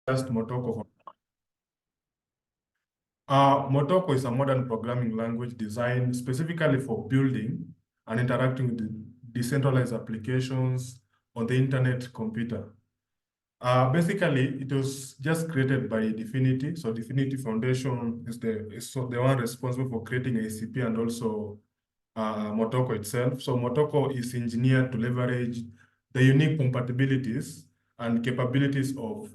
just Motoko. Motoko is a modern programming language designed specifically for building and interacting with decentralized applications on the internet computer. Basically, it was just created by Dfinity. So Dfinity Foundation is the one responsible for creating ACP and also Motoko itself. So Motoko is engineered to leverage the unique compatibilities and capabilities of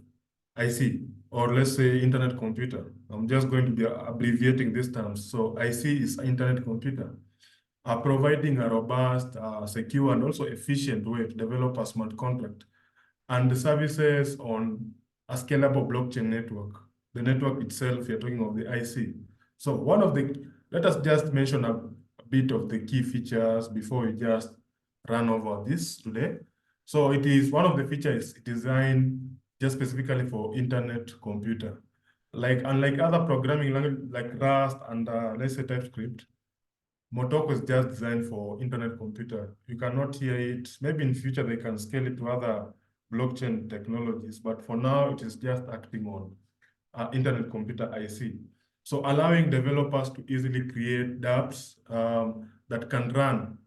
IC, or let's say internet computer. I'm just going to be abbreviating these terms. So IC is internet computer, providing a robust, secure, and also efficient way to develop a smart contract and the services on a scalable blockchain network. The network itself, you're talking of the IC. So let us just mention a bit of the key features before we just run over this today. So it is one of the features designed just specifically for internet computer. Unlike other programming language like Rust and let's say TypeScript, Motoko is just designed for internet computer. You cannot hear it. Maybe in future they can scale it to other blockchain technologies, but for now it is just acting on internet computer IC. So allowing developers to easily create dApps that can run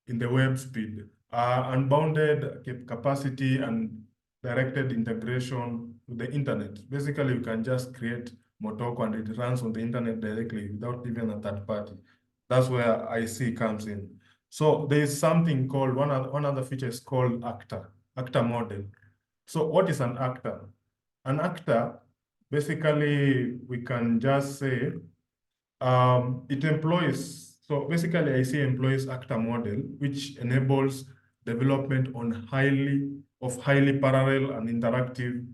in the web speed, unbounded capacity and directed integration with the internet. Basically, you can just create Motoko and it runs on the internet directly without even a third party. That's where IC comes in. So there is something called, one other feature is called actor model. So what is an actor? An actor, basically, we can just say it employs, so basically IC employs actor model, which enables development on highly parallel and interactive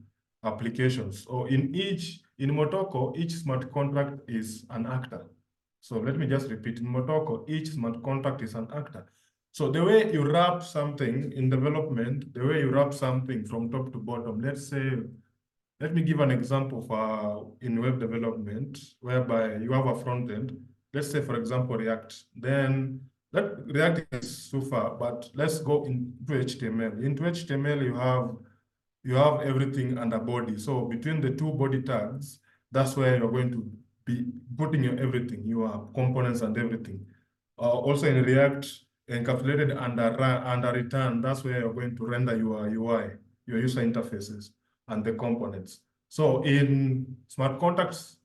applications. So in Motoko, each smart contract is an actor. So let me just repeat, in Motoko, each smart contract is an actor. So the way you wrap something in development, the way you wrap something from top to bottom, let me give an example for in web development, whereby you have a front end. Let's say, for example, React. Then that React is so far, but let's go into HTML. Into HTML, you have everything under body. So between the two body tags, that's where you're going to be putting your everything, your components and everything. Also in React, encapsulated under return, that's where you're going to render your UI, your user interfaces and the components. So in smart contracts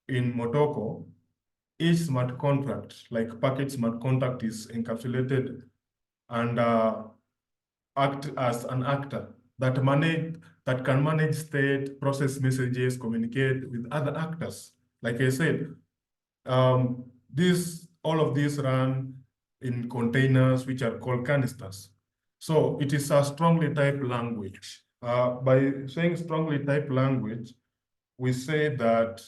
in Motoko, each smart contract, like package smart contract, is encapsulated and act as an actor that can manage state, process messages, communicate with other actors. Like I said, all of these run in containers which are called canisters. So it is a strongly typed language. By saying strongly typed language, we say that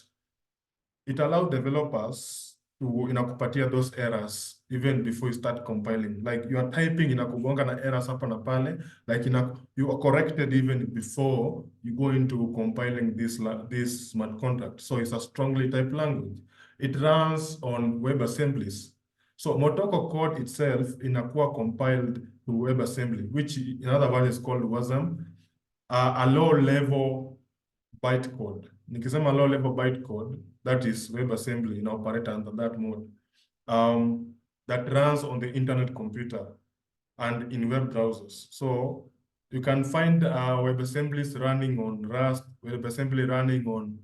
it allows developers to inakupatia those errors even before you start compiling. Like you are typing inakugonga na errors hapa na pale, like you are corrected even before you go into compiling this smart contract. So it's a strongly typed language. It runs on WebAssemblies. So Motoko code itself inakuwa compiled to WebAssembly, which in other words is called WASM, a low-level bytecode. Nikisema low-level bytecode, that is WebAssembly in operate under that mode, that runs on the internet computer and in web browsers. So you can find WebAssemblies running on Rust, WebAssembly running on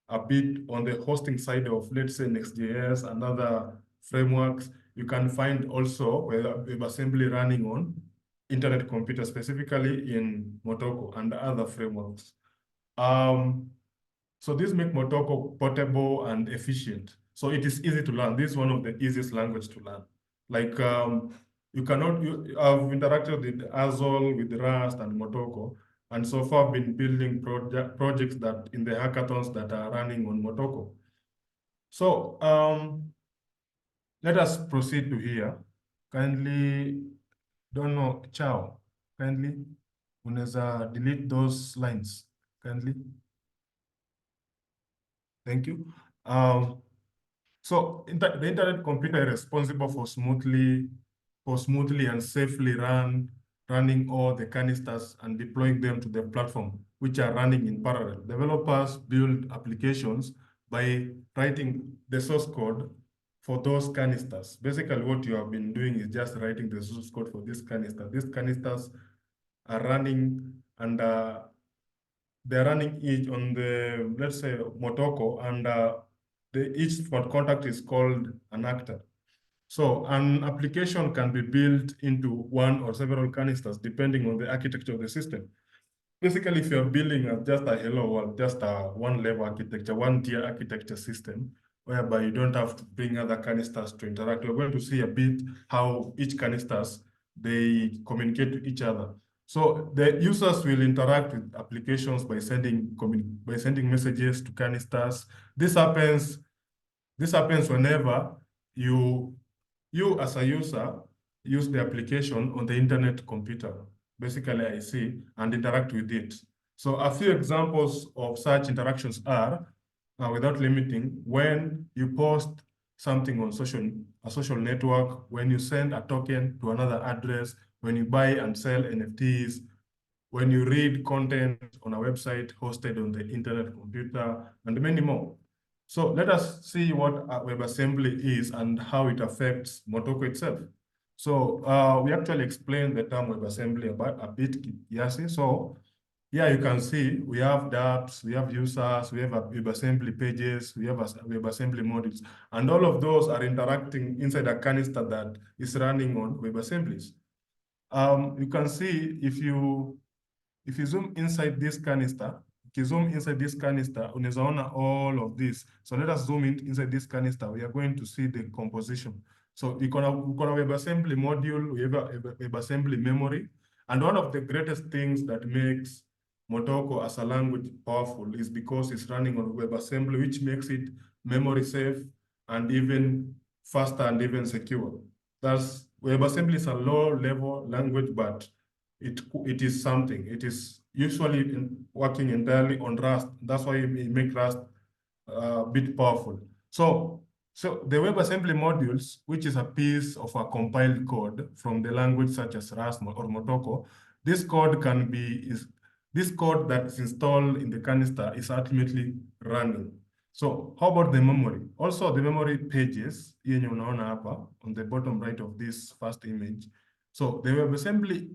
a bit on the hosting side of, let's say, Next.js and other frameworks. You can find also WebAssembly running on internet computer, specifically in Motoko and other frameworks. So this makes Motoko portable and efficient. So it is easy to learn. This is one of the easiest language to learn. Like I've interacted with Azol, with Rust and Motoko, and so far I've been building projects that in the hackathons that are running on Motoko. So let us proceed to here. Kindly, don't know, Chao, kindly, unaweza delete those lines, kindly. Thank you. So the internet computer is responsible for smoothly and safely running all the canisters and deploying them to the platform which are running in parallel. Developers build applications by writing the source code for those canisters. Basically, what you have been doing is just writing the source code for this canister. These canisters are running, and they're running each on the, let's say, Motoko, and each contact is called an actor. So an application can be built into one or several canisters depending on the architecture of the system. Basically, if you're building just a hello world, just a one-level architecture, one-tier architecture system, whereby you don't have to bring other canisters to interact, we're going to see a bit how each canisters, they communicate to each other. So the users will interact with applications by sending messages to canisters. This happens whenever you as a user use the application on the internet computer, basically IC, and interact with it. So a few examples of such interactions are, without limiting, when you post something on a social network, when you send a token to another address, when you buy and sell NFTs, when you read content on a website hosted on the internet computer, and many more. So let us see what WebAssembly is and how it affects Motoko itself. So we actually explained the term WebAssembly about a bit, Yasi. So yeah, you can see we have dApps, we have users, we have WebAssembly pages, we have WebAssembly modules, and all of those are interacting inside a canister that is running on WebAssemblies. You can see if you zoom inside this canister, unaweza ona all of this. So let us zoom in inside this canister. We are going to see the composition. So you can have WebAssembly module, we have a WebAssembly memory. And one of the greatest things that makes Motoko as a language powerful is because it's running on WebAssembly, which makes it memory safe and even faster and even secure. Thus, WebAssembly is a low-level language, but it is something. It is usually working entirely on Rust. That's why we make Rust a bit powerful. So the WebAssembly modules, which is a piece of a compiled code from the language such as Rust or Motoko, this code that's installed in the canister is ultimately running. So how about the memory? Also, the memory pages, yenye unaona hapa on the bottom right of this first image. So the WebAssembly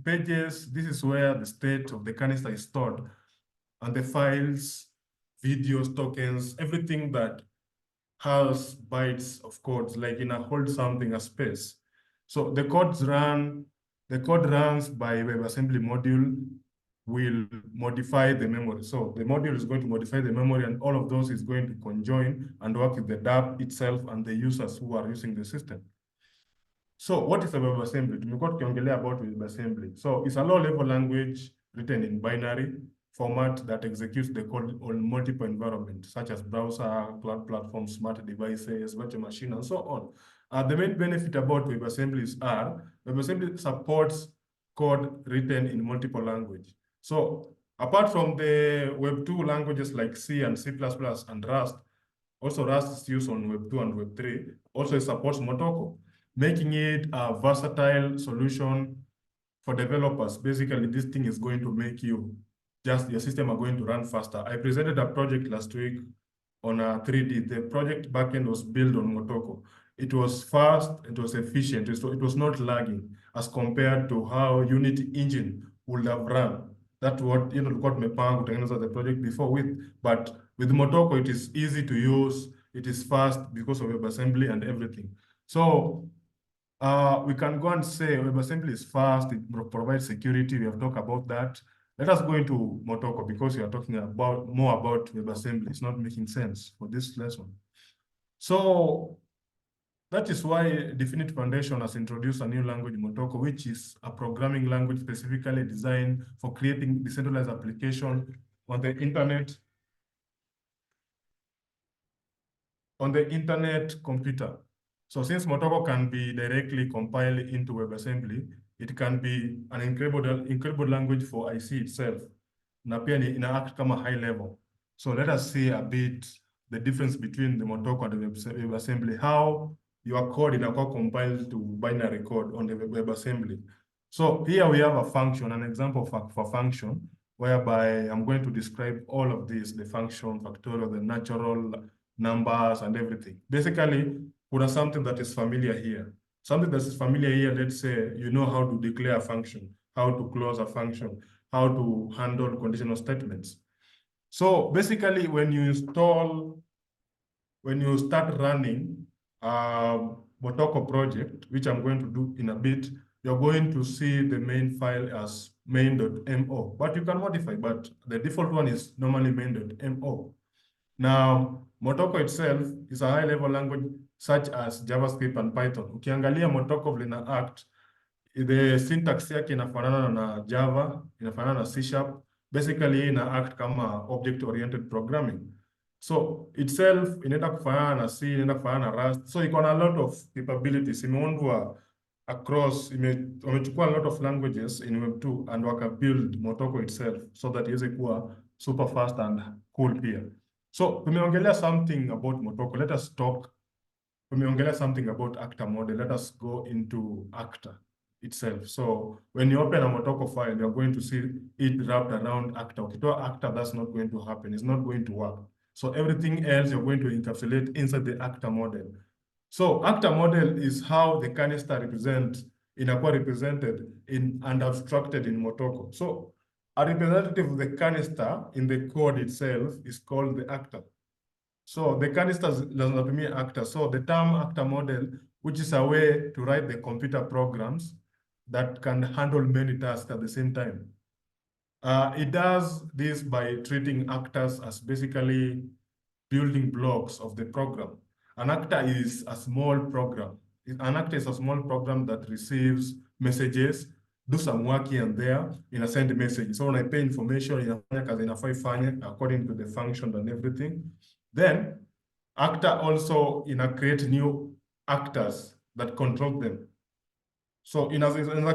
pages, this is where the state of the canister is stored, and the files, videos, tokens, everything that has bytes of codes, like in a hold something, a space. So the code runs by WebAssembly module will modify the memory. So the module is going to modify the memory, and all of those is going to conjoin and work with the dApp itself and the users who are using the system. So what is a WebAssembly? Tumekuwa tukiongelea about WebAssembly. So it's a low-level language written in binary format that executes the code on multiple environments, such as browser, cloud platforms, smart devices, virtual machine, and so on. The main benefit about WebAssemblies are WebAssembly supports code written in multiple languages. So apart from the Web2 languages like C and C++ and Rust, also Rust is used on Web2 and Web3. Also it supports Motoko, making it a versatile solution for developers. Basically, this thing is going to make your system are going to run faster. I presented a project last week on a 3D. The project backend was built on Motoko. It was fast, it was efficient, it was not lagging as compared to how Unity engine would have run. That's what tumepanga kutengeneza the project before with. But with Motoko, it is easy to use, it is fast because of WebAssembly and everything. So we can go and say WebAssembly is fast, it provides security. We have talked about that. Let us go into Motoko because we are talking more about WebAssembly. It's not making sense for this lesson. So that is why Definite Foundation has introduced a new language, Motoko, which is a programming language specifically designed for creating decentralized application on the internet computer. So since Motoko can be directly compiled into WebAssembly, it can be an incredible language for IC itself. Na pia ina act kama high level. So let us see a bit the difference between the Motoko and the WebAssembly, how your code inakuwa compiled to binary code on the WebAssembly. So here we have a function, an example for function. whereby I'm going to describe all of this, the function, factorial, the natural numbers and everything. Basically, kuna something that is familiar here. Something that is familiar here, let's say you know how to declare a function, how to close a function, how to handle conditional statements. So basically, when you start running Motoko project, which I'm going to do in a bit, you're going to see the main file as main.mo, but you can modify, but the default one is normally main.mo. Now, Motoko itself is a high-level language such as JavaScript and Python. Ukiangalia Motoko vile na act, the syntax yake inafanana na Java, inafanana na C#. Basically, ina act kama object-oriented programming. So itself inaenda kufanana na C, inaenda kufanana na Rust. So iko na a lot of capabilities. Imeundwa across, wamechukua a lot of languages in Web2 and waka build Motoko itself so that iweze kuwa super fast and cool pia. So tumeongelea something about Motoko. Let us talk. Tumeongelea something about actor model. Let us go into actor itself. So when you open a Motoko file, you're going to see it wrapped around actor. Ukitoa actor, that's not going to happen. It's not going to work. So everything else you're going to encapsulate inside the actor model. So actor model is how the canister inakuwa represented in and abstracted in Motoko. So a representative of the canister in the code itself is called the actor. So the canister does not mean actor. So the term actor model, which is a way to write the computer programs that can handle many tasks at the same time. It does this by treating actors as basically building blocks of the program. An actor is a small program. An actor is a small program that receives messages, do some work here and there in a send message. So when I pay information, inafanya kazi inafaa ifanye according to the function and everything. Then actor also create new actors that control them. So in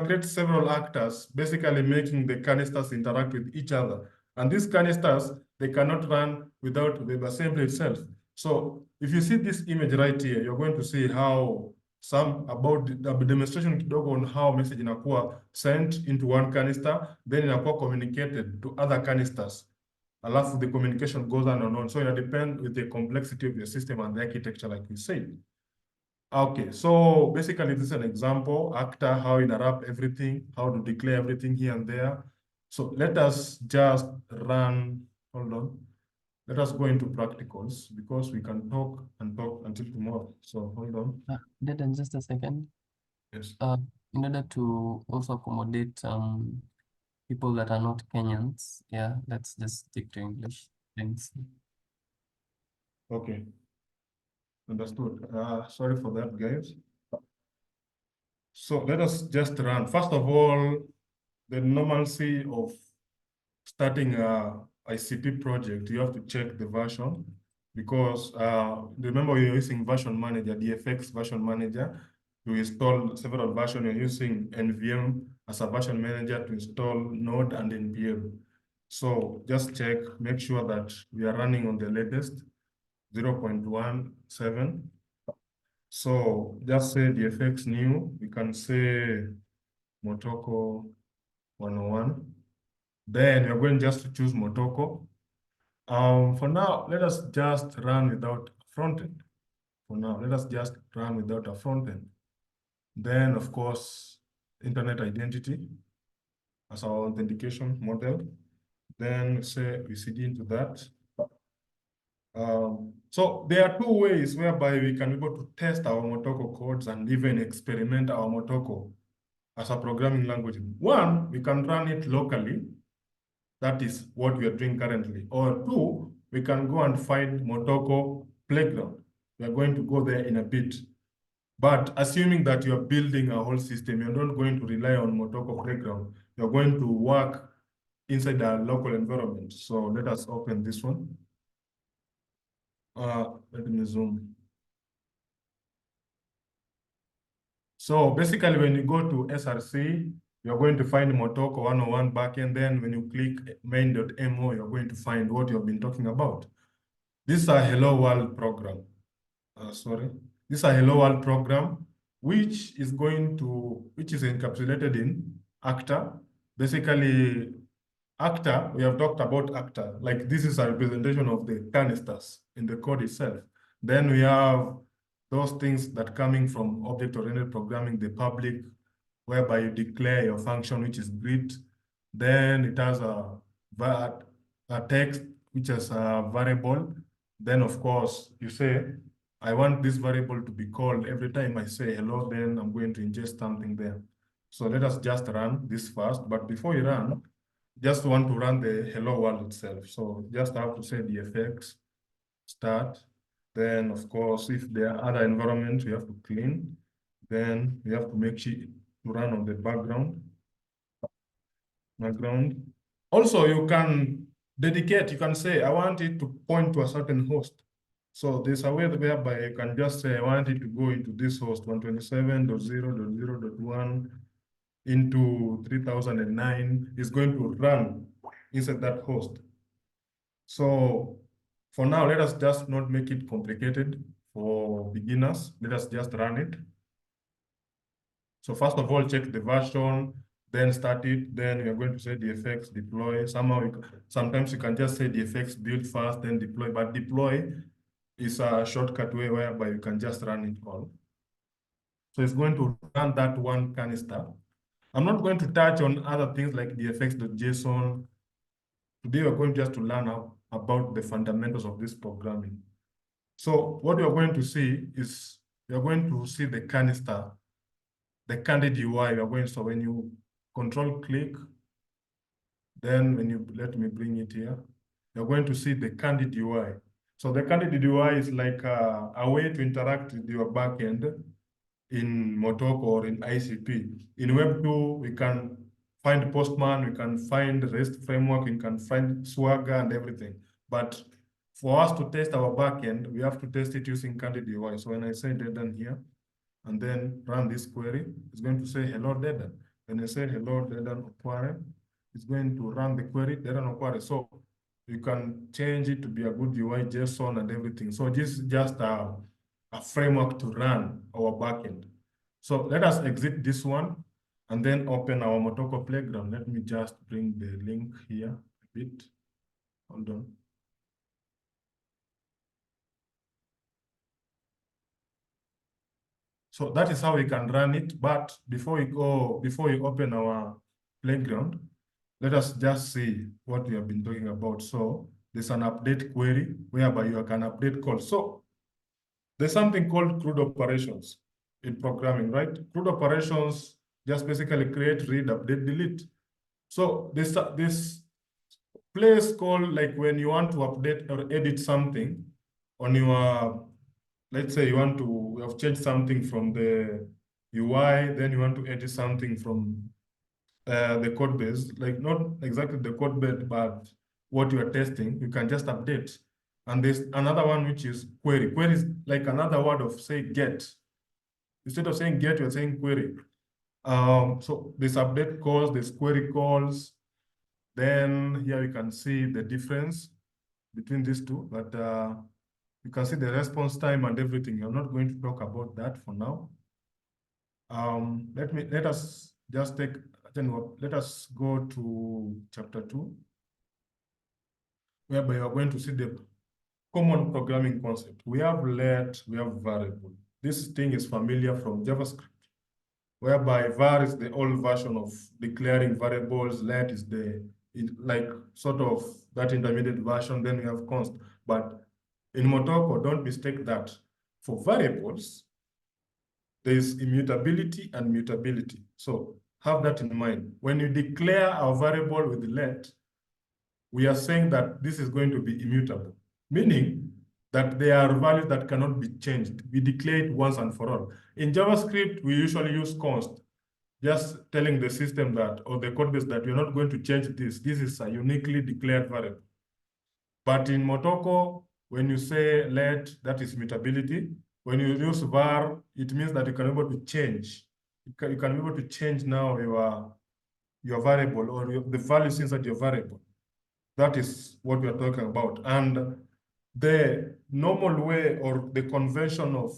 create several actors, basically making the canisters interact with each other. And these canisters, they cannot run without the assembly itself. So if you see this image right here, you're going to see how about the demonstration kidogo on how message inakuwa sent into one canister, then inakuwa communicated to other canisters. Alafu the communication goes on and on. So it depends with the complexity of your system and the architecture, like we said. Okay, so basically this is an example, actor, how it wrap everything, how to declare everything here and there. So let us just run, hold on. Let us go into practicals because we can talk and talk until tomorrow. So hold on. Then just a second. Yes. In order to also accommodate people that are not Kenyans, yeah, let's just stick to English. Thanks. Okay. Understood. Sorry for that, guys. So let us just run. First of all, the normalcy of starting a ICP project, you have to check the version because remember you're using version manager, DFX version manager to install several versions. You're using NVM as a version manager to install Node and NPM. So just check, make sure that we are running on the latest 0.17. So just say DFX new, we can say Motoko 101. Then you're going just to choose Motoko. For now, let us just run without a frontend. For now, let us just run without a frontend. Then, of course, internet identity as our authentication model. Then say we CD into that. So there are two ways whereby we can be able to test our Motoko codes and even experiment our Motoko as a programming language. One, we can run it locally. That is what we are doing currently. Or two, we can go and find Motoko Playground. We are going to go there in a bit. But assuming that you are building a whole system, you're not going to rely on Motoko Playground. You're going to work inside a local environment. So let us open this one. Let me zoom. So basically, when you go to SRC, you're going to find Motoko 101 backend. Then when you click main.mo, you're going to find what you've been talking about. This is a Hello World program. This is a Hello World program, which is encapsulated in actor. Basically, Actor, we have talked about actor, like this is a representation of the canisters in the code itself. Then we have those things that coming from object-oriented programming, the public, whereby you declare your function, which is greet. Then it has a text, which is a variable. Then of course, you say, I want this variable to be called every time I say hello, then I'm going to ingest something there. So let us just run this first, but before you run, just want to run the hello world itself. So just have to say the effects, start. Then of course, if there are other environments, we have to clean. Then we have to make sure to run on the background. Also, you can dedicate, you can say, I want it to point to a certain host. So there's a way whereby you can just say, I want it to go into this host 127.0.0.1 into 3009 is going to run inside that host. So for now, let us just not make it complicated for beginners. Let us just run it. So first of all, check the version, then start it. Then we are going to say the effects deploy. Sometimes you can just say the effects build first, then deploy. But deploy is a shortcut way whereby you can just run it all. So it's going to run that one canister. I'm not going to touch on other things like the effects.json. Today we're going just to learn about the fundamentals of this programming. So what you're going to see is you're going to see the canister, the candid UI. You're going, so when you control click, then when you let me bring it here, you're going to see the candid UI. So the candid UI is like a way to interact with your backend in Motoko or in ICP. In Web 2, we can find Postman, we can find REST framework, we can find Swagger and everything. But for us to test our backend, we have to test it using Candid UI. So when I say Dedan here, and then run this query, it's going to say hello Dedan. When I say hello Dedan Okware, it's going to run the query Dedan Okware. So you can change it to be a good UI, JSON and everything. So this is just a framework to run our backend. So let us exit this one and then open our Motoko playground. Let me just bring the link here a bit. Hold on. So that is how we can run it. But before we open our playground, let us just see what we have been talking about. So there's an update query whereby you can update calls. So there's something called CRUD operations in programming, right? CRUD operations just basically create, read, update, delete. So this place called, like when you want to update or edit something on your, let's say you want to have changed something from the UI, then you want to edit something from the code base, like not exactly the code base, but what you are testing, you can just update. And there's another one, which is query. Query is like another word of say get. Instead of saying get, you're saying query. So this update calls, this query calls. Then here you can see the difference between these two, but you can see the response time and everything. I'm not going to talk about that for now. Let us just let us go to chapter 2, whereby you are going to see the common programming concept. We have let, we have variable. This thing is familiar from JavaScript, whereby var is the old version of declaring variables, let is like sort of that intermediate version, then we have const. But in Motoko, don't mistake that. For variables, there is immutability and mutability. So have that in mind. When you declare a variable with let, we are saying that this is going to be immutable, meaning that there are values that cannot be changed. We declare it once and for all. In JavaScript, we usually use const, just telling the system that, or the code base, that we're not going to change this. This is a uniquely declared variable. But in Motoko, when you say let, that is mutability. When you use var, it means that you can be able to change. You can be able to change now your variable or the values inside your variable. That is what we are talking about. And the normal way or the convention of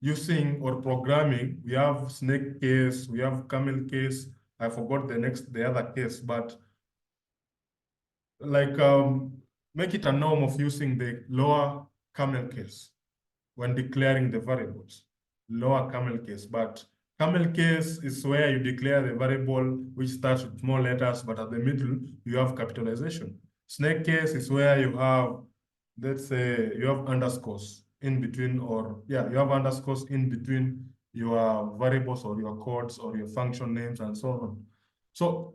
using or programming, we have snake case, we have camel case. I forgot the other case, but like make it a norm of using the lower camel case when declaring the variables. Lower camel case, but camel case is where you declare the variable which starts with small letters, but at the middle you have capitalization. Snake case is where you have, let's say, you have underscores in between, or yeah, you have underscores in between your variables or your codes or your function names and so on. So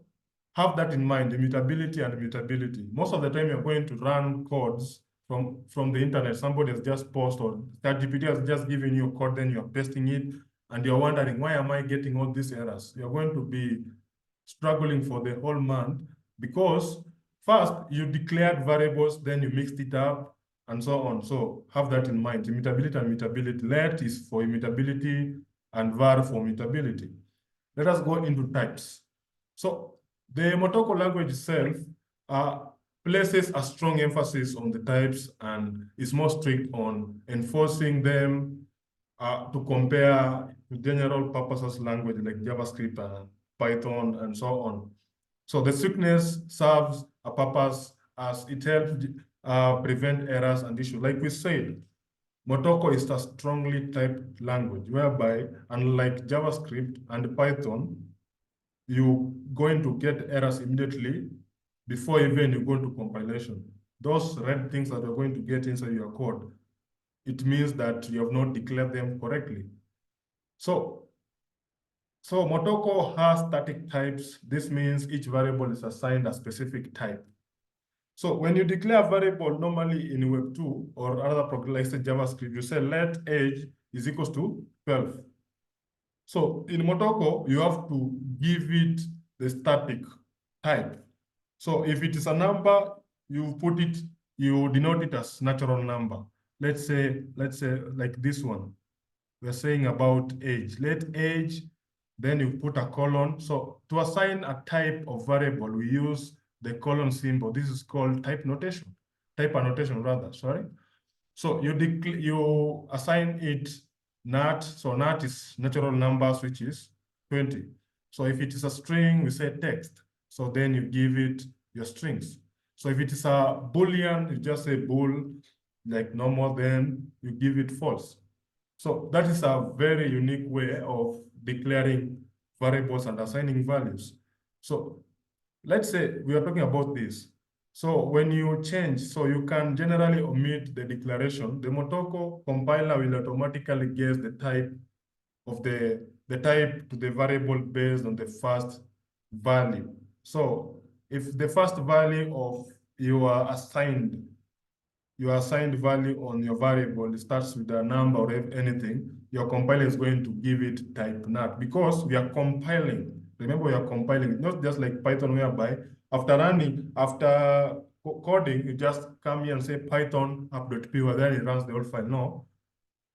have that in mind, immutability and mutability. Most of the time you're going to run codes from the internet. Somebody has just posted, or ChatGPT has just given you a code, then you're pasting it, and you're wondering, why am I getting all these errors? You're going to be struggling for the whole month because first you declared variables, then you mixed it up, and so on. So have that in mind. Immutability and mutability. Let is for immutability and var for mutability. Let us go into types. So the Motoko language itself places a strong emphasis on the types and is more strict on enforcing them to compare to general purposes language like JavaScript and Python and so on. So the strictness serves a purpose as it helps prevent errors and issues. Like we said, Motoko is a strongly typed language whereby, unlike JavaScript and Python, you're going to get errors immediately before even you go into compilation. Those red things that you're going to get inside your code, it means that you have not declared them correctly. So Motoko has static types. This means each variable is assigned a specific type. So when you declare a variable, normally in Web 2 or other program like say JavaScript, you say let age is equals to 12. So in Motoko, you have to give it the static type. So if it is a number, you put it, you denote it as natural number. Let's say like this one. We're saying about age. Let age, then you put a colon. So to assign a type of variable, we use the colon symbol. This is called type notation. Type annotation rather, sorry. So you assign it nat. So nat is natural numbers, which is 20. So if it is a string, we say text. So then you give it your strings. So if it is a Boolean, you just say bool, like normal, then you give it false. So that is a very unique way of declaring variables and assigning values. So let's say we are talking about this. So when you change, so you can generally omit the declaration. The Motoko compiler will automatically guess the type of the type to the variable based on the first value. So if the first value of your assigned value on your variable starts with a number or anything, your compiler is going to give it type nat because we are compiling. Remember, we are compiling, not just like Python, whereby after coding, you just come here and say Python app.py, then it runs the whole file. No,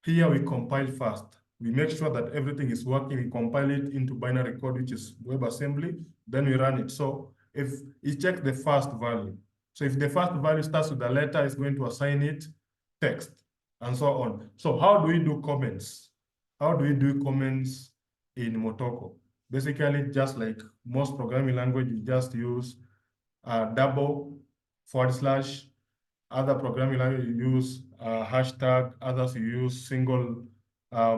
here we compile first. We make sure that everything is working. We compile it into binary code, which is WebAssembly. Then we run it. So if you check the first value, so if the first value starts with a letter, it's going to assign it text and so on. So how do we do comments? How do we do comments in Motoko? Basically, just like most programming language, you just use double / other programming language you use hashtag, others you use single, what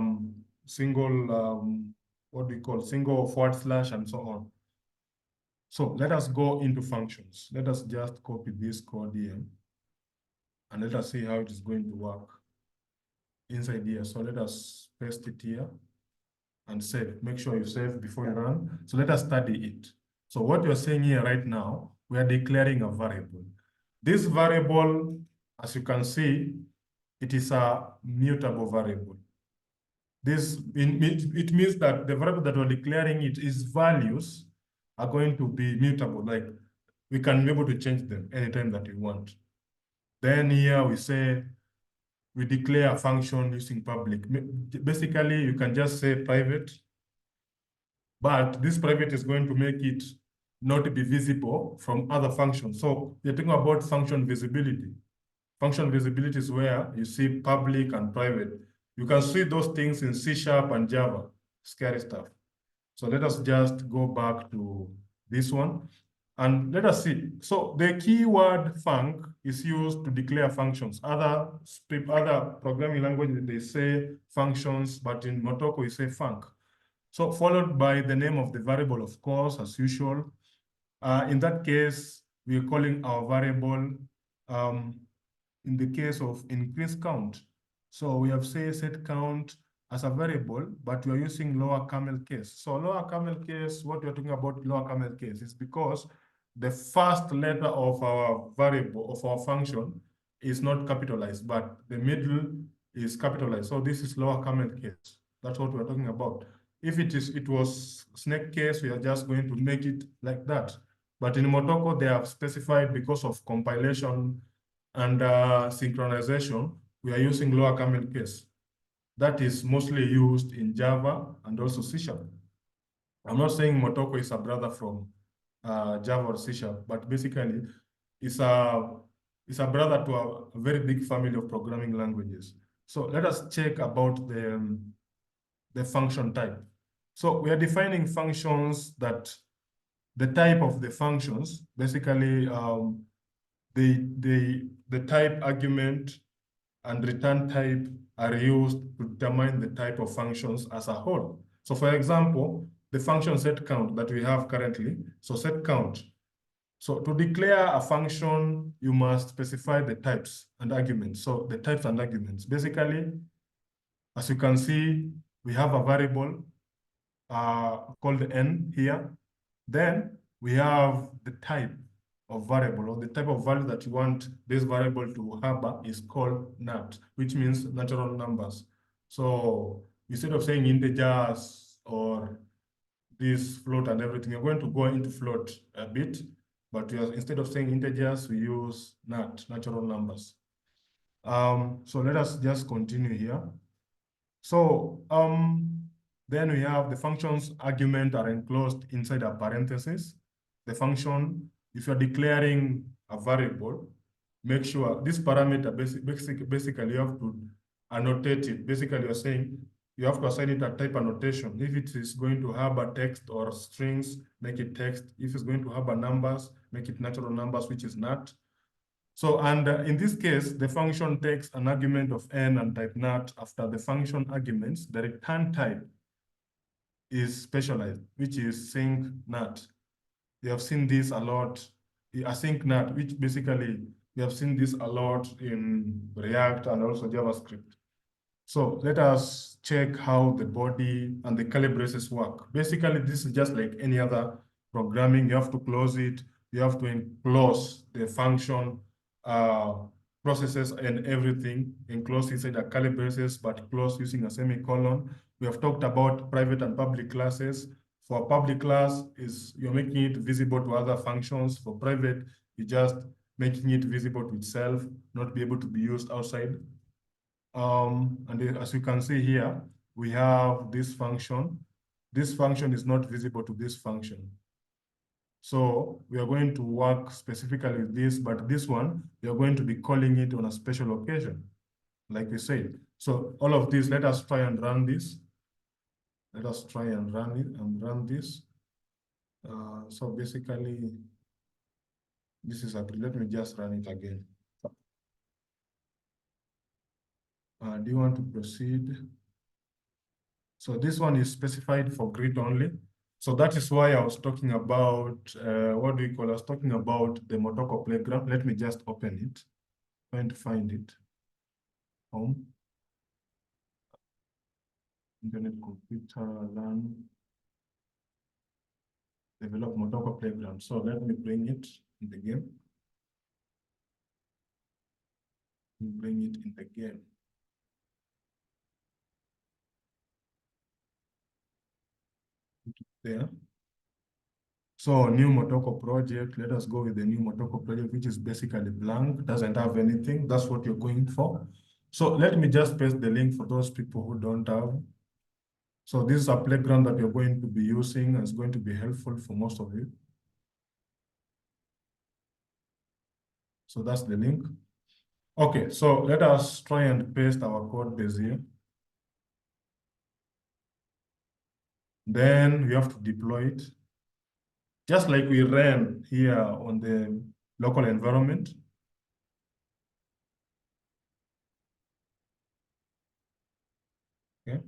do you call, single / and so on. So let us go into functions. Let us just copy this code here and let us see how it is going to work inside here. So let us paste it here and save. Make sure you save before you run. So let us study it. So what you're saying here right now, we are declaring a variable. This variable, as you can see, it is a mutable variable. It means that the variable that we're declaring its values are going to be mutable. Like we can be able to change them anytime that we want. Then here we say we declare a function using public. Basically, you can just say private, but this private is going to make it not be visible from other functions. So you're talking about function visibility. Function visibility is where you see public and private. You can see those things in C# and Java, scary stuff. So let us just go back to this one. And let us see. So the keyword func is used to declare functions. Other programming languages, they say functions, but in Motoko, we say func. So followed by the name of the variable, of course, as usual. In that case, we're calling our variable, in the case of increase count. So we have say set count as a variable, but we are using lower camel case. So lower camel case, what we're talking about lower camel case is because the first letter of our variable, of our function, is not capitalized, but the middle is capitalized. So this is lower camel case. That's what we're talking about. If it was snake case, we are just going to make it like that. But in Motoko, they have specified because of compilation and synchronization, we are using lower camel case. That is mostly used in Java and also C#. I'm not saying Motoko is a brother from Java or C#, but basically it's a brother to a very big family of programming languages. So let us check about the function type. So we are defining functions that the type of the functions, basically the type argument and return type are used to determine the type of functions as a whole. So for example, the function set count that we have currently, so set count. So to declare a function, you must specify the types and arguments. So the types and arguments, basically, as you can see, we have a variable called n here. Then we have the type of variable, or the type of value that you want this variable to harbor is called nat, which means natural numbers. So instead of saying integers or this float and everything, you're going to go into float a bit, but instead of saying integers, we use nat, natural numbers. So let us just continue here. So then we have the function's argument are enclosed inside a parenthesis. The function, if you're declaring a variable, make sure this parameter basically you have to annotate it. Basically, you're saying you have to assign it a type annotation. If it is going to harbor text or strings, make it text. If it's going to harbor numbers, make it natural numbers, which is nat. So, and in this case, the function takes an argument of n and type nat. After the function arguments, the return type is specialized, which is sync nat. We have seen this a lot, async nat, which basically we have seen this a lot in React and also JavaScript. So let us check how the body and the curly braces work. Basically, this is just like any other programming. You have to close it. You have to enclose the function processes and everything enclosed inside a curly braces, but close using a semicolon. We have talked about private and public classes. For public class, you're making it visible to other functions. For private, you're just making it visible to itself, not be able to be used outside. And as you can see here, we have this function. This function is not visible to this function. So we are going to work specifically with this, but this one, we are going to be calling it on a special occasion, like we said. So all of this, let us try and run this. Let us try and run it and run this. So basically, this is let me just run it again. Do you want to proceed? So this one is specified for grid only. So that is why I was talking about, what do we call, I was talking about the Motoko playground. Let me just open it, trying to find it. Home. Internet computer, learn, develop Motoko playground. So let me bring it in the game. Bring it in the game. There. So new Motoko project, let us go with the new Motoko project, which is basically blank, doesn't have anything. That's what you're going for. So let me just paste the link for those people who don't have. So this is a playground that you're going to be using and it's going to be helpful for most of you. So that's the link. Okay, so let us try and paste our code base here. Then we have to deploy it. just like we ran here on the local environment. Okay.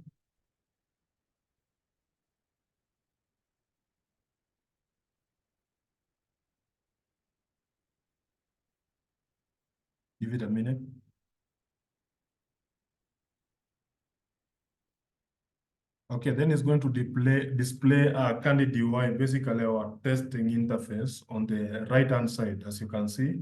Give it a minute. Okay, then it's going to display a candid UI, basically our testing interface on the right-hand side, as you can see.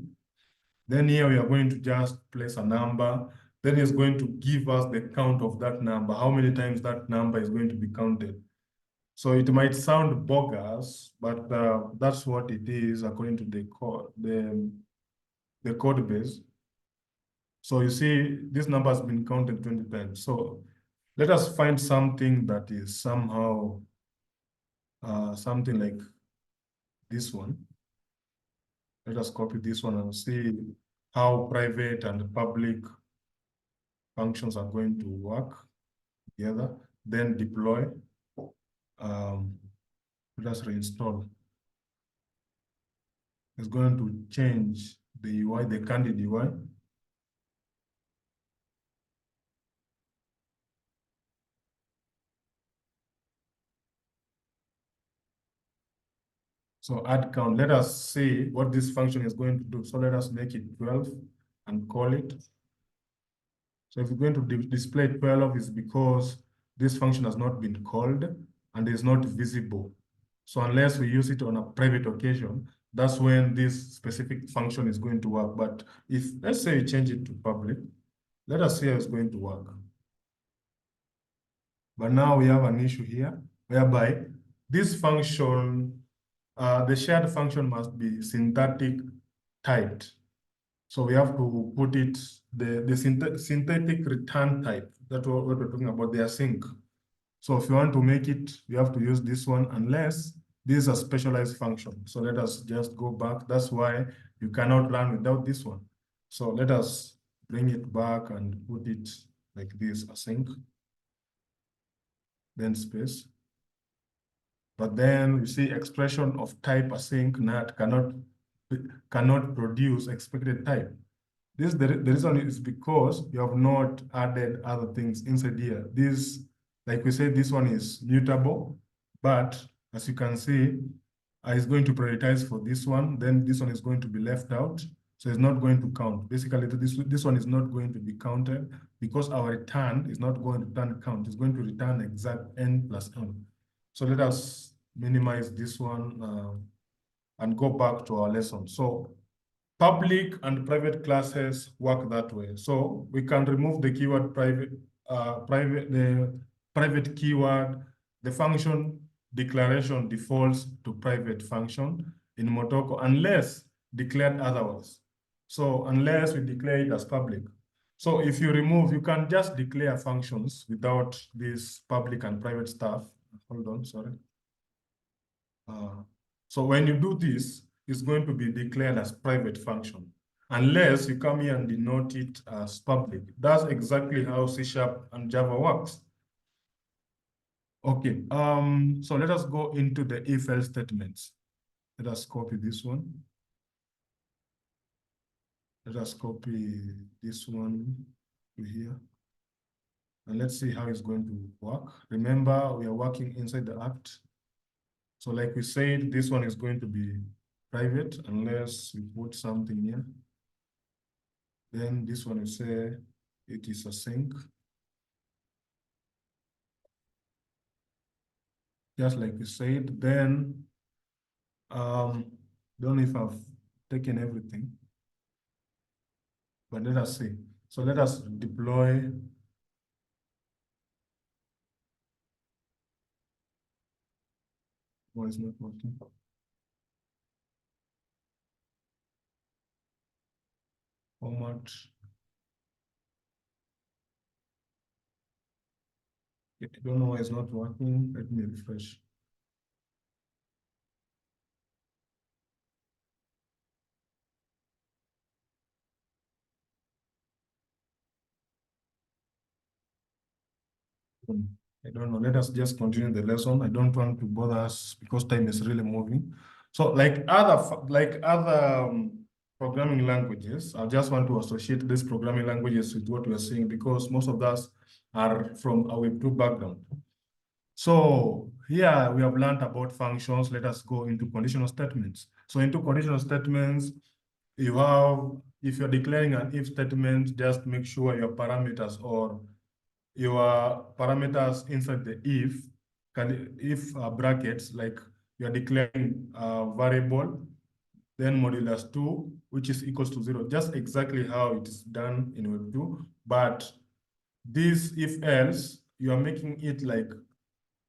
Then here we are going to just place a number. Then it's going to give us the count of that number, how many times that number is going to be counted. So it might sound bogus, but that's what it is according to the code base. So you see, this number has been counted 20 times. So let us find something that is somehow something like this one. Let us copy this one and see how private and public functions are going to work together. Then deploy. Let us reinstall. It's going to change the UI, the candid UI. So add count. Let us see what this function is going to do. So let us make it 12 and call it. So if we're going to display 12, is because this function has not been called and is not visible. So unless we use it on a private occasion, that's when this specific function is going to work. But if, let's say you change it to public, let us see how it's going to work. But now we have an issue here whereby this function, the shared function must be syntactic typed. So we have to put it, the synthetic return type, that's what we're talking about, the async. So if you want to make it, you have to use this one unless this is a specialized function. So let us just go back. That's why you cannot run without this one. So let us bring it back and put it like this, async, then space. But then you see expression of type async not cannot produce expected type. The reason is because you have not added other things inside here. This, like we said, this one is mutable, but as you can see, it's going to prioritize for this one. Then this one is going to be left out. So it's not going to count. Basically, this one is not going to be counted because our return is not going to return count. It's going to return exact n plus n. So let us minimize this one and go back to our lesson. So public and private classes work that way. So we can remove the keyword the private keyword. The function declaration defaults to private function in Motoko unless declared otherwise. So unless we declare it as public. So if you remove, you can just declare functions without this public and private stuff. Hold on, sorry. So when you do this, it's going to be declared as private function, unless you come here and denote it as public. That's exactly how C# and Java works. Okay, so let us go into the if-else statements. Let us copy this one. Let us copy this one to here. And let's see how it's going to work. Remember, we are working inside the act. So like we said, this one is going to be private unless we put something here. Then this one will say it is async. Just like we said, then don't know if I've taken everything, but let us see. So let us deploy. Why is not working? Format. I don't know why it's not working. Let me refresh. I don't know. Let us just continue the lesson. I don't want to bother us because time is really moving. So like other programming languages, I just want to associate these programming languages with what we are seeing because most of us are from a Web2 background. So here we have learned about functions. Let us go into conditional statements. So into conditional statements, you have, if you're declaring an if statement, just make sure your parameters or your parameters inside the if brackets, like you're declaring a variable, then modulus 2, which is equals to 0, just exactly how it is done in Web2. But this if else, you are making it like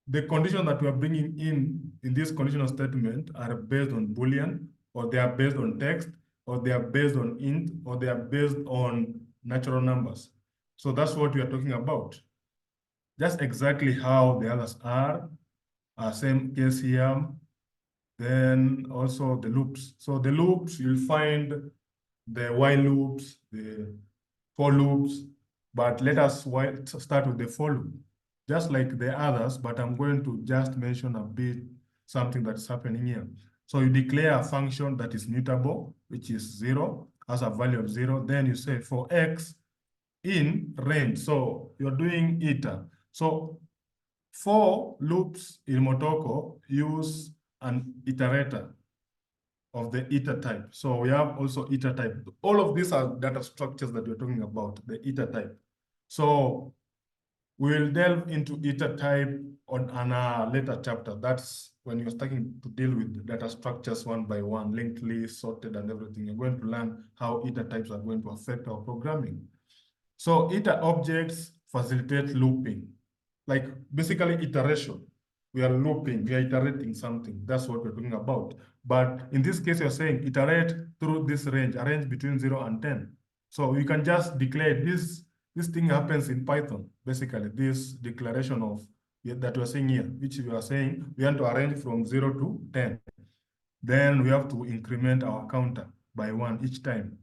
the condition that we are bringing in this conditional statement are based on Boolean, or they are based on text, or they are based on int, or they are based on natural numbers. So that's what we are talking about. Just exactly how the others are. Same case here. Then also the loops. So the loops, you'll find the while loops, the for loops, but let us start with the for loop. Just like the others, but I'm going to just mention a bit something that's happening here. So you declare a function that is mutable, which is 0, as a value of 0. Then you say for x in range. So you're doing iter. So for loops in Motoko use an iterator of the iter type. So we have also iter type. All of these are data structures that we're talking about, the iter type. So we'll delve into iter type on a later chapter. That's when you're starting to deal with data structures one by one, linked list, sorted, and everything. You're going to learn how iter types are going to affect our programming. So iter objects facilitate looping, like basically iteration. We are looping, we are iterating something. That's what we're talking about. But in this case, you're saying iterate through this range, a range between 0 and 10. So you can just declare this thing happens in Python, basically, this declaration of that we're saying here, which we are saying we want to arrange from 0 to 10. Then we have to increment our counter by 1 each time.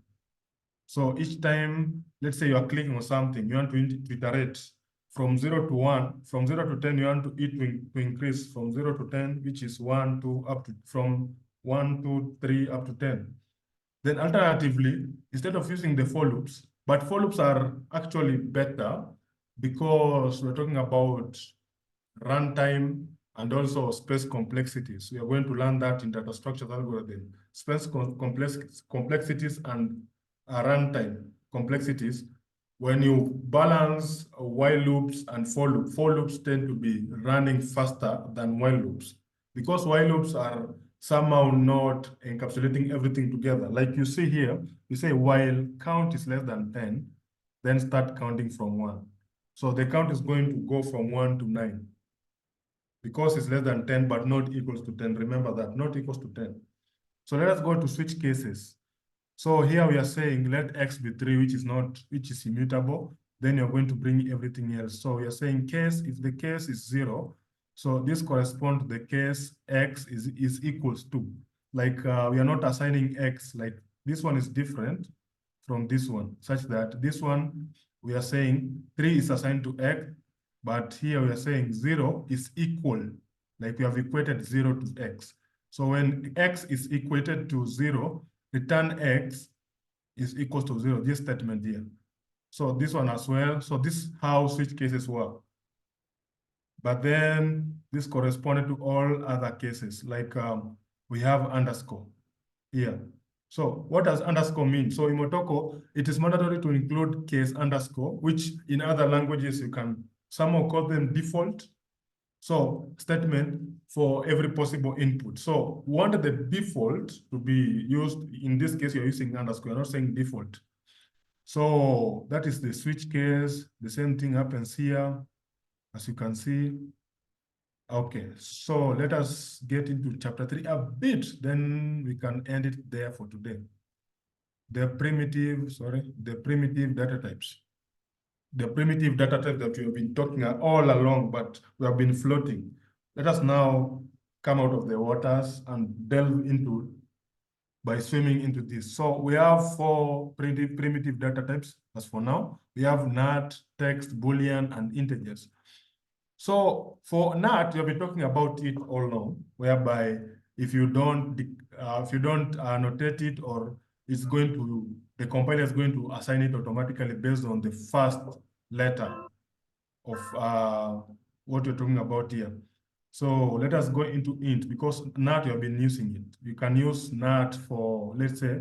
So each time, let's say you are clicking on something, you want to iterate from 0 to 1, from 0 to 10, you want to increase from 0 to 10, which is 1 to up to, from 1 to 3 up to 10. Then alternatively, instead of using the for loops, but for loops are actually better because we're talking about runtime and also space complexities. We are going to learn that in data structures algorithm. Space complexities and runtime complexities. When you balance while loops and for loops tend to be running faster than while loops because while loops are somehow not encapsulating everything together. Like you see here, you say while count is less than 10, then start counting from 1. So the count is going to go from 1 to 9 because it's less than 10, but not equals to 10. Remember that, not equals to 10. So let us go to switch cases. So here we are saying let x be 3, which is immutable. Then you're going to bring everything else. So we are saying case, if the case is 0, so this corresponds to the case x is equals to. Like we are not assigning x, like this one is different from this one, such that this one, we are saying 3 is assigned to x, but here we are saying 0 is equal, like we have equated 0 to x. So when x is equated to 0, return x is equals to 0, this statement here. So this one as well. So this is how switch cases work. But then this corresponded to all other cases, like we have underscore here. So what does underscore mean? So in Motoko, it is mandatory to include case underscore, which in other languages you can somehow call them default. So statement for every possible input. So we wanted the default to be used. In this case, you're using underscore, you're not saying default. So that is the switch case. The same thing happens here, as you can see. Okay, so let us get into chapter 3 a bit, then we can end it there for today. The primitive data types. The primitive data type that we have been talking all along, but we have been floating. Let us now come out of the waters and delve into by swimming into this. So we have 4 primitive data types as for now. We have NAT, text, Boolean, and integers. So for NAT, we have been talking about it all along, whereby if you don't annotate it, or the compiler is going to assign it automatically based on the first letter of what you're talking about here. So let us go into int, because NAT you have been using it. You can use NAT for, let's say,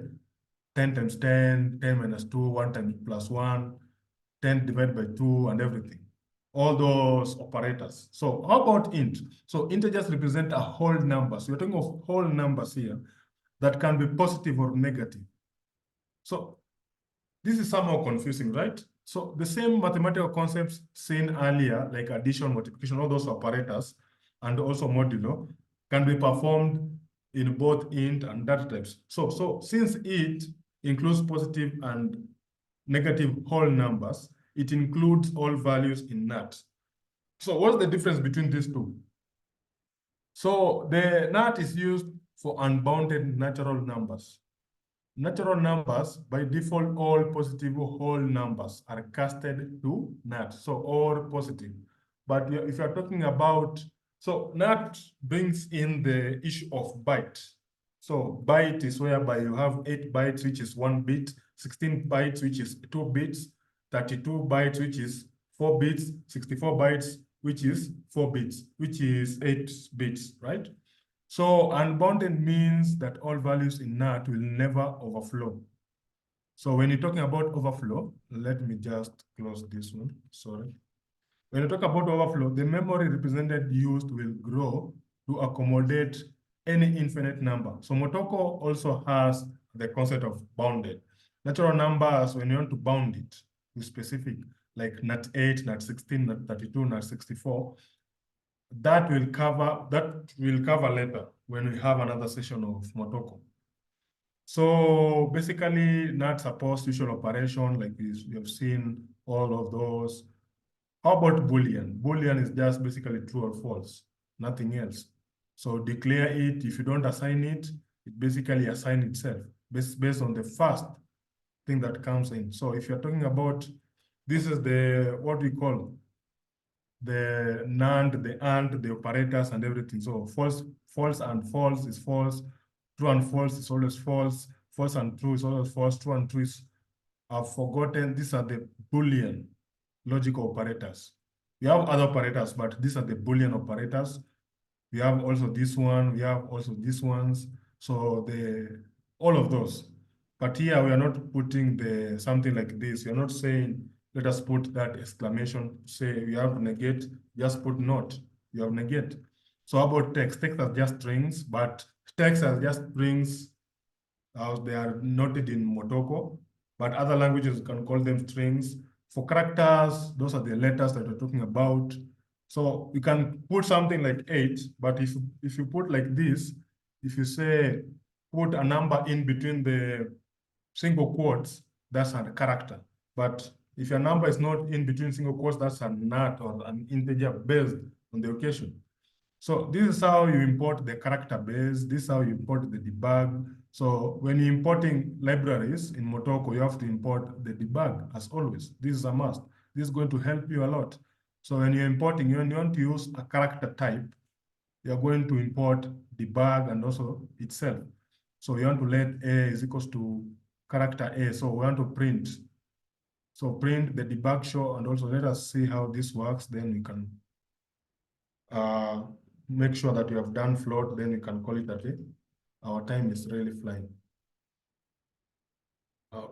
10 times 10, 10 minus 2, 1 times plus 1, 10 divided by 2, and everything. All those operators. So how about int? So integers represent a whole number. So you're talking of whole numbers here that can be positive or negative. So this is somehow confusing, right? So the same mathematical concepts seen earlier, like addition, multiplication, all those operators, and also modulo, can be performed in both int and data types. So since it includes positive and negative whole numbers, it includes all values in NAT. So what's the difference between these two? So the NAT is used for unbounded natural numbers. Natural numbers, by default, all positive whole numbers are casted to NAT, so all positive. But if you're talking about, so NAT brings in the issue of byte. So byte is whereby you have 8 bytes, which is 1 bit, 16 bytes, which is 2 bits, 32 bytes, which is 4 bits, 64 bytes, which is 4 bits, which is 8 bits, right? So unbounded means that all values in NAT will never overflow. So when you're talking about overflow, let me just close this one, sorry. When you talk about overflow, the memory represented used will grow to accommodate any infinite number. So Motoko also has the concept of bounded. Natural numbers, when you want to bound it to specific, like NAT8, NAT16, NAT32, NAT64, that will cover later when we have another session of Motoko. So basically, NAT supports usual operation like this. We have seen all of those. How about Boolean? Boolean is just basically true or false, nothing else. So declare it. If you don't assign it, it basically assigns itself based on the first thing that comes in. So if you're talking about, this is what we call the NAND, the AND, the operators and everything. So false and false is false. True and false is always false. False and true is always false. True and true is, I've forgotten. These are the Boolean logical operators. We have other operators, but these are the Boolean operators. We have also this one. We have also these ones. So all of those. But here we are not putting something like this. We are not saying, let us put that exclamation, say we have negate, just put not, you have negate. So how about text? Text are just strings, but text are just strings as they are noted in Motoko, but other languages can call them strings. For characters, those are the letters that we're talking about. So you can put something like 8, but if you put like this, if you say put a number in between the single quotes, that's a character. But if your number is not in between single quotes, that's a NAT or an integer based on the occasion. So this is how you import the character base. This is how you import the debug. So when you're importing libraries in Motoko, you have to import the debug as always. This is a must. This is going to help you a lot. So when you're importing, when you want to use a character type, you're going to import debug and also itself. So you want to let A is equals to character A. So we want to print. So print the debug show, and also let us see how this works. Then we can make sure that you have done float, then you can call it a day. Our time is really flying.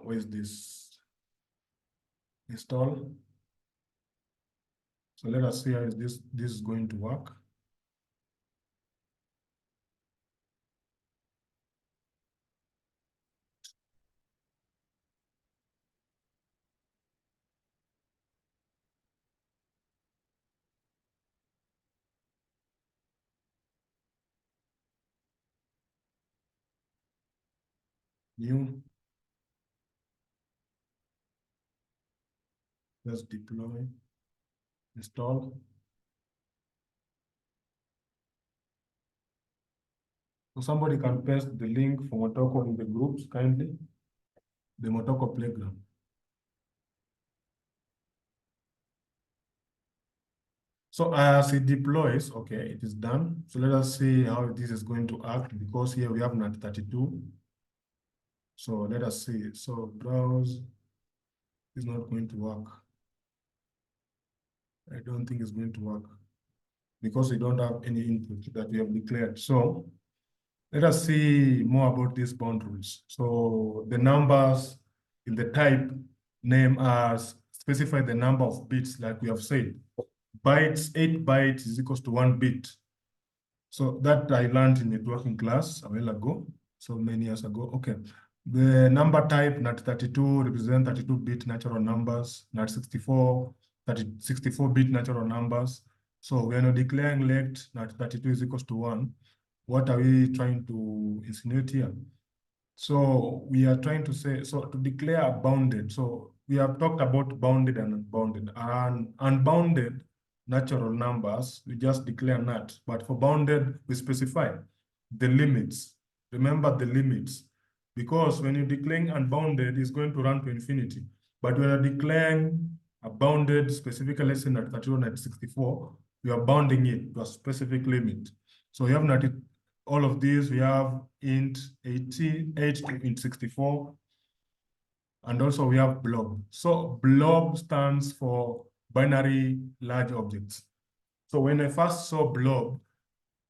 Where is this? Install. So let us see how this is going to work. New. Let's deploy. Install. So somebody can paste the link for Motoko in the groups kindly. The Motoko playground. So as it deploys, okay, it is done. So let us see how this is going to act, because here we have NAT32. So let us see. So browse is not going to work. I don't think it's going to work because we don't have any input that we have declared. So let us see more about these bound rules. So the numbers in the type name specify the number of bits, like we have said. Bytes, 8 bytes is equals to 1 bit. So that I learned in networking class a while ago, so many years ago. Okay. The number type NAT32 represent 32-bit natural numbers, NAT64, 64-bit natural numbers. So when you're declaring left NAT32 is equals to 1, what are we trying to insinuate here? So we are trying to say, so to declare bounded, so we have talked about bounded and unbounded. And unbounded natural numbers, we just declare NAT. But for bounded, we specify the limits. Remember the limits. Because when you're declaring unbounded, it's going to run to infinity. But when you're declaring a bounded specific lesson at 31 at 64, we are bounding it to a specific limit. So you have all of these, we have int 88 to int 64, and also we have blob. So blob stands for binary large objects. So when I first saw blob,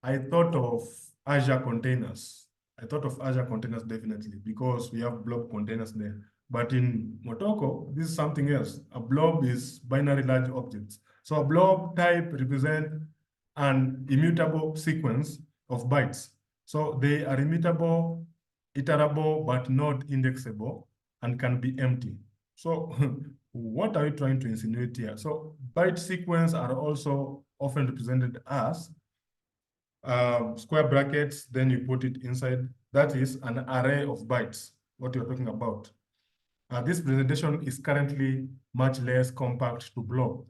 I thought of Azure containers. I thought of Azure containers definitely because we have blob containers there. But in Motoko, this is something else. A blob is binary large objects. So a blob type represents an immutable sequence of bytes. So they are immutable, iterable, but not indexable, and can be empty. So what are you trying to insinuate here? So byte sequence are also often represented as square brackets, then you put it inside. That is an array of bytes, what you're talking about. This presentation is currently much less compact to blob.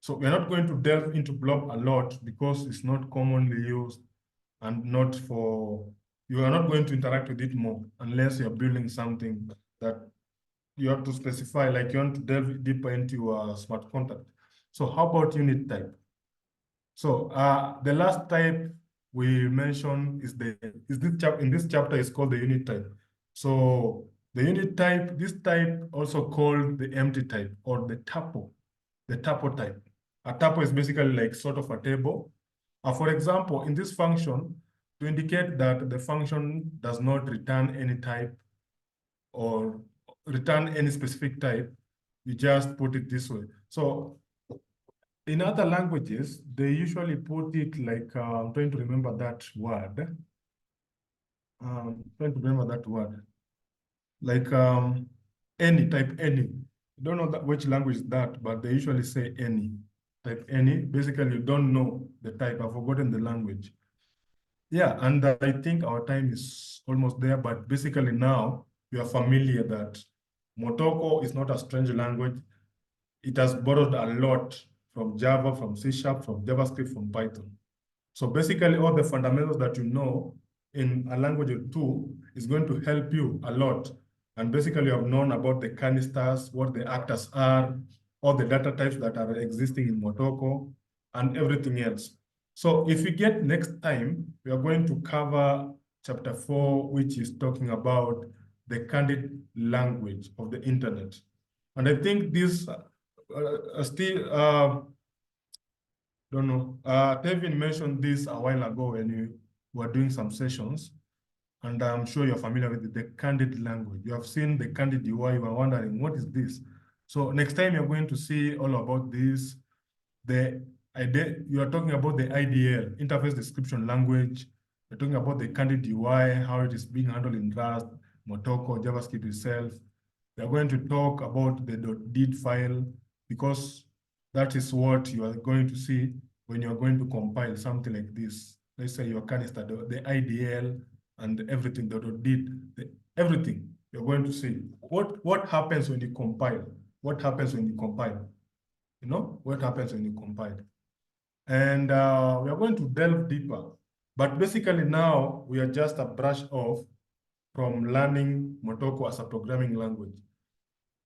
So we're not going to delve into blob a lot because it's not commonly used and not for, you are not going to interact with it more unless you're building something that you have to specify, like you want to delve deeper into your smart contract. So how about unit type? So the last type we mentioned is in this chapter is called the unit type. So the unit type, this type also called the empty type or the tuple type. A tuple is basically like sort of a table. For example, in this function, to indicate that the function does not return any type or return any specific type, you just put it this way. So in other languages, they usually put it like, I'm trying to remember that word. Trying to remember that word. Like any, type any. I don't know which language is that, but they usually say any. Type any. Basically, you don't know the type. I've forgotten the language. Yeah, and I think our time is almost there, but basically now we are familiar that Motoko is not a strange language. It has borrowed a lot from Java, from C#, from JavaScript, from Python. So basically all the fundamentals that you know in a language or two is going to help you a lot. And basically you have known about the canisters, what the actors are, all the data types that are existing in Motoko, and everything else. So if we get next time, we are going to cover chapter 4, which is talking about the candid language of the internet. And I think this don't know. Tevin mentioned this a while ago when you were doing some sessions, and I'm sure you're familiar with the candid language. You have seen the candid UI, you are wondering, what is this? So next time you're going to see all about this. You are talking about the IDL, interface description language. You're talking about the candid UI, how it is being handled in Rust, Motoko, JavaScript itself. We're going to talk about the .did file because that is what you are going to see when you're going to compile something like this. Let's say your canister, the IDL and everything, everything you're going to see. What happens when you compile? What happens when you compile? You know, what happens when you compile? And we are going to delve deeper. But basically now we are just a brush off from learning Motoko as a programming language.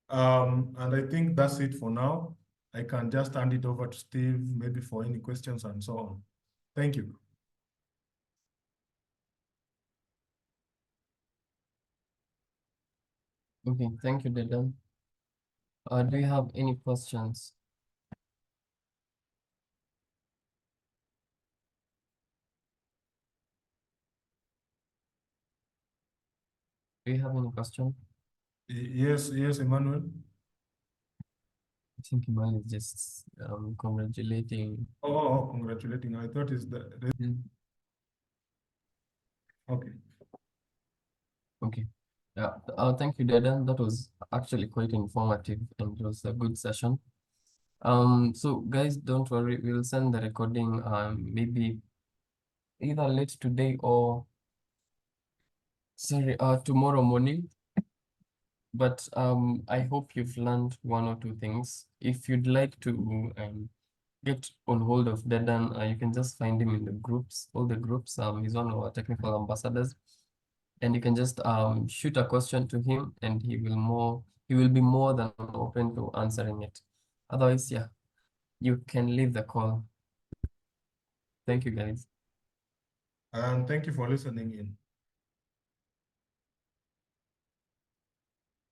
And I think that's it for now. I can just hand it over to Steve, maybe for any questions and so on. Thank you. Okay, thank you, Dedan. Do you have any questions? Do you have any question? Yes, Emmanuel. I think Iman is just congratulating. Congratulating. I thought it's the okay. Okay. Yeah. Thank you, Dedan. That was actually quite informative and it was a good session. So guys, don't worry, we'll send the recording maybe either late today or sorry, tomorrow morning. But I hope you've learned one or two things. If you'd like to get on hold of Dedan, you can just find him in the groups, all the groups. He's one of our technical ambassadors, and you can just shoot a question to him, and he will be more than open to answering it. Otherwise, yeah, you can leave the call. Thank you, guys. And thank you for listening in.